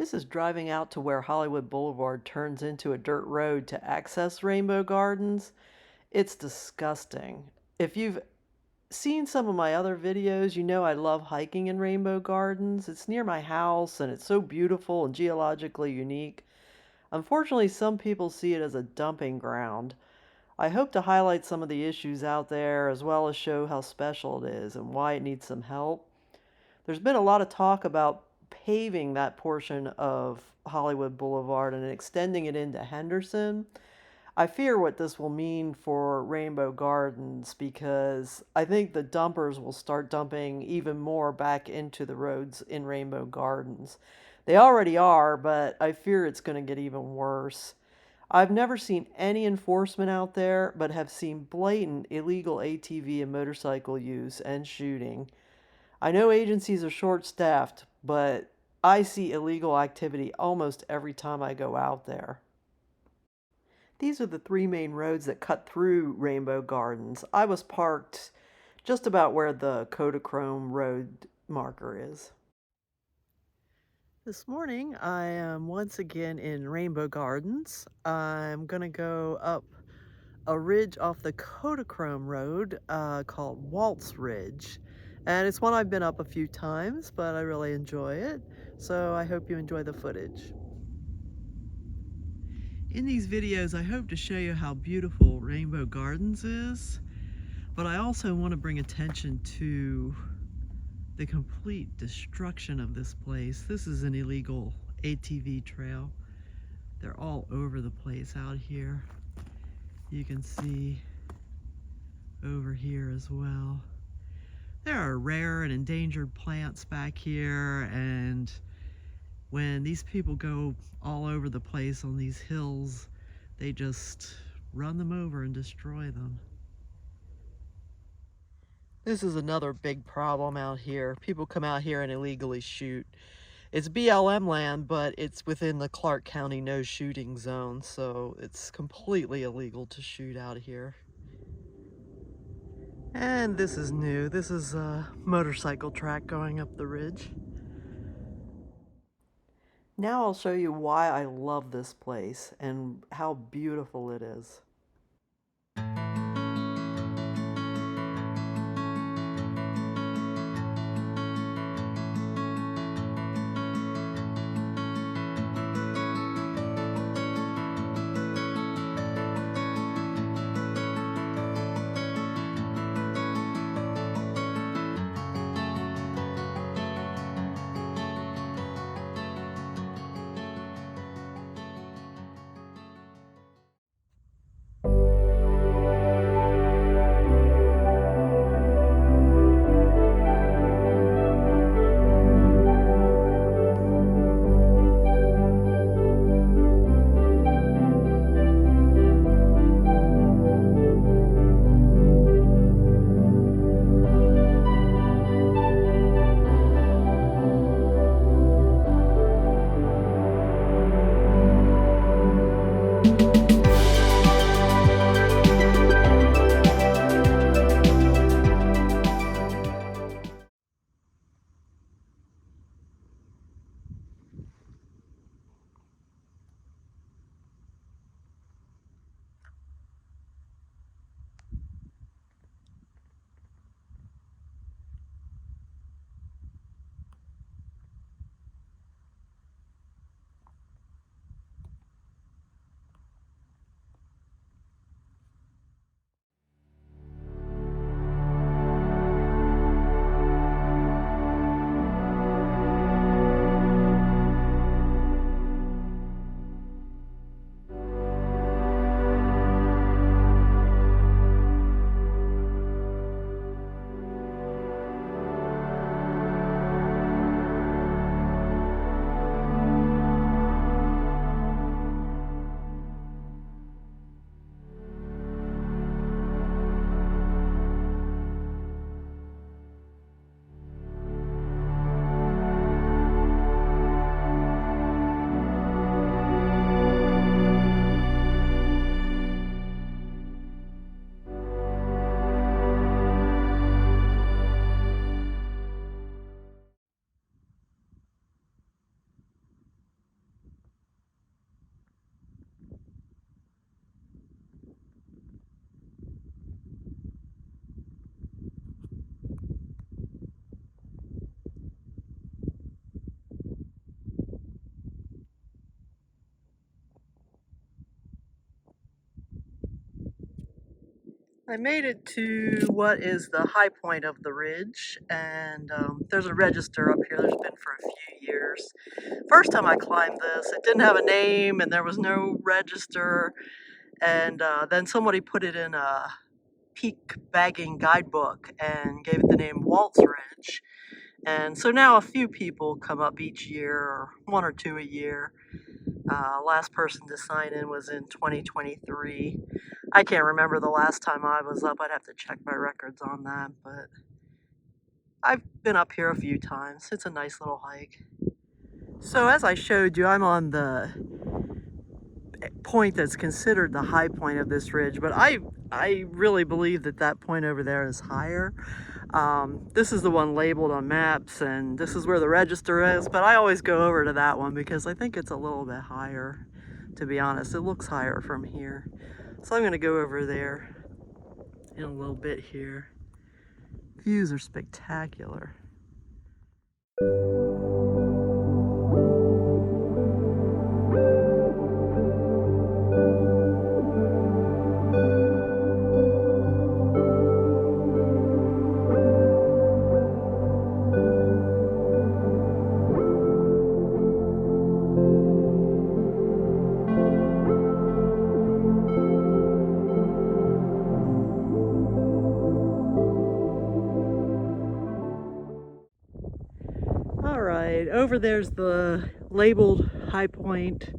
This is driving out to where Hollywood Boulevard turns into a dirt road to access Rainbow Gardens. It's disgusting. If you've seen some of my other videos, you know I love hiking in Rainbow Gardens. It's near my house and it's so beautiful and geologically unique. Unfortunately, some people see it as a dumping ground. I hope to highlight some of the issues out there as well as show how special it is and why it needs some help. There's been a lot of talk about paving that portion of Hollywood Boulevard and extending it into Henderson. I fear what this will mean for Rainbow Gardens because I think the dumpers will start dumping even more back into the roads in Rainbow Gardens. They already are, but I fear it's going to get even worse. I've never seen any enforcement out there, but have seen blatant illegal ATV and motorcycle use and shooting. I know agencies are short-staffed, but I see illegal activity almost every time I go out there. These are the three main roads that cut through Rainbow Gardens. I was parked just about where the Kodachrome Road marker is. This morning I am once again in Rainbow Gardens. I'm going to go up a ridge off the Kodachrome Road called Waltz Ridge. And it's one I've been up a few times, but I really enjoy it. So I hope you enjoy the footage. In these videos, I hope to show you how beautiful Rainbow Gardens is, but I also want to bring attention to the complete destruction of this place. This is an illegal ATV trail. They're all over the place out here. You can see over here as well. There are rare and endangered plants back here, and when these people go all over the place on these hills, they just run them over and destroy them. This is another big problem out here. People come out here and illegally shoot. It's BLM land, but it's within the Clark County no shooting zone, so it's completely illegal to shoot out here. And this is new. This is a motorcycle track going up the ridge. Now I'll show you why I love this place and how beautiful it is. I made it to what is the high point of the ridge, and there's a register up here that's been for a few years. First time I climbed this, it didn't have a name and there was no register, and then somebody put it in a peak bagging guidebook and gave it the name Waltz Ridge. And so now a few people come up each year, or one or two a year. Last person to sign in was in 2023. I can't remember the last time I was up. I'd have to check my records on that, but I've been up here a few times. It's a nice little hike. So as I showed you, I'm on the point that's considered the high point of this ridge, but I really believe that that point over there is higher. This is the one labeled on maps, and this is where the register is, but I always go over to that one because I think it's a little bit higher, to be honest. It looks higher from here. So I'm going to go over there in a little bit here. Views are spectacular. Alright, over there's the labeled high point,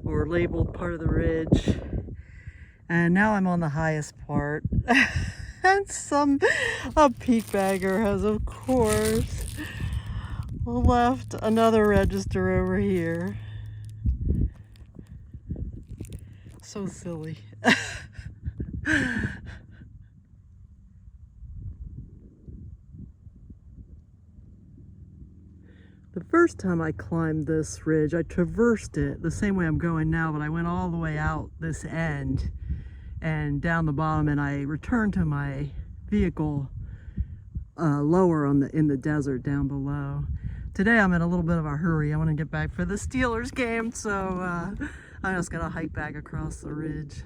or labeled part of the ridge. And now I'm on the highest part. And a peak bagger has, of course, left another register over here. So silly. The first time I climbed this ridge, I traversed it the same way I'm going now, but I went all the way out this end and down the bottom, and I returned to my vehicle lower in the desert down below. Today I'm in a little bit of a hurry. I want to get back for the Steelers game, so I'm just gonna hike back across the ridge.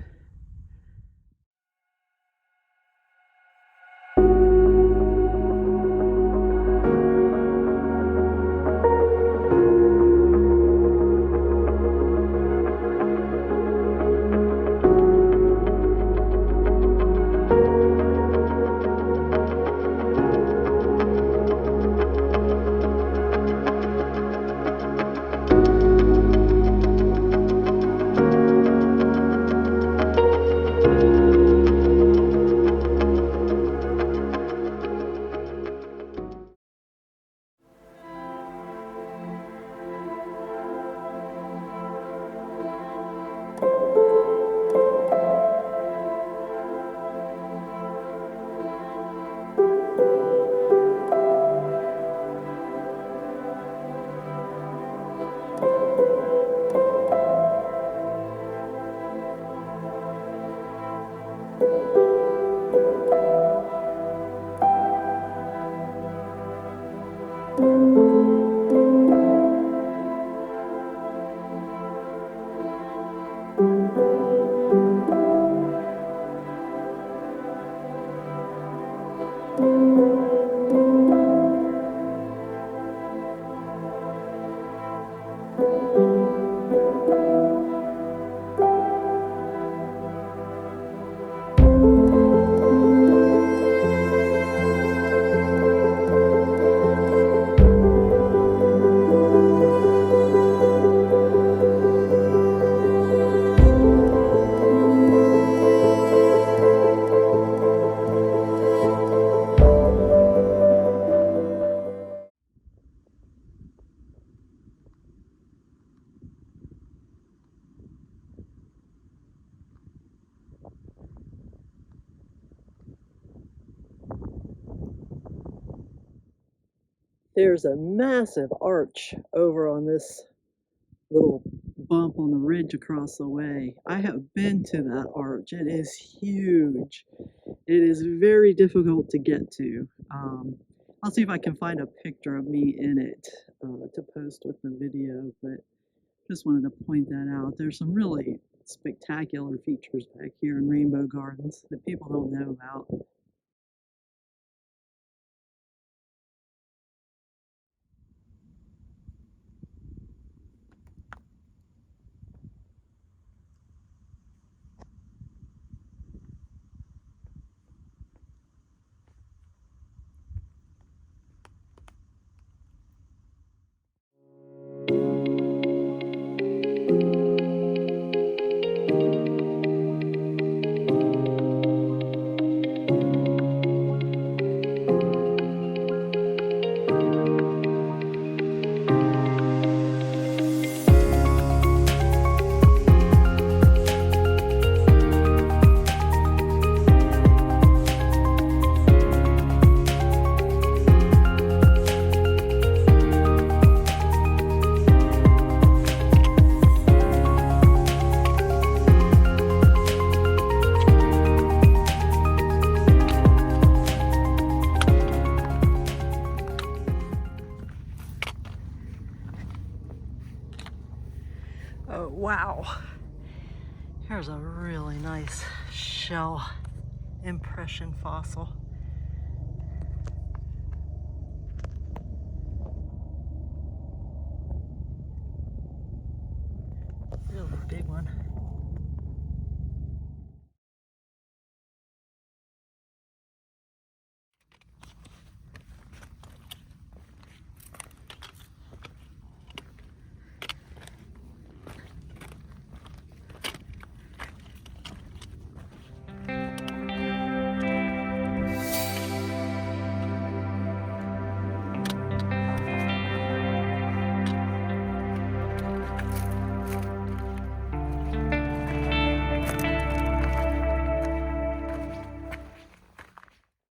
There's a massive arch over on this little bump on the ridge across the way. I have been to that arch. It is huge. It is very difficult to get to. I'll see if I can find a picture of me in it to post with the video, but just wanted to point that out. There's some really spectacular features back here in Rainbow Gardens that people don't know about. Oh, wow. Here's a really nice shell impression fossil.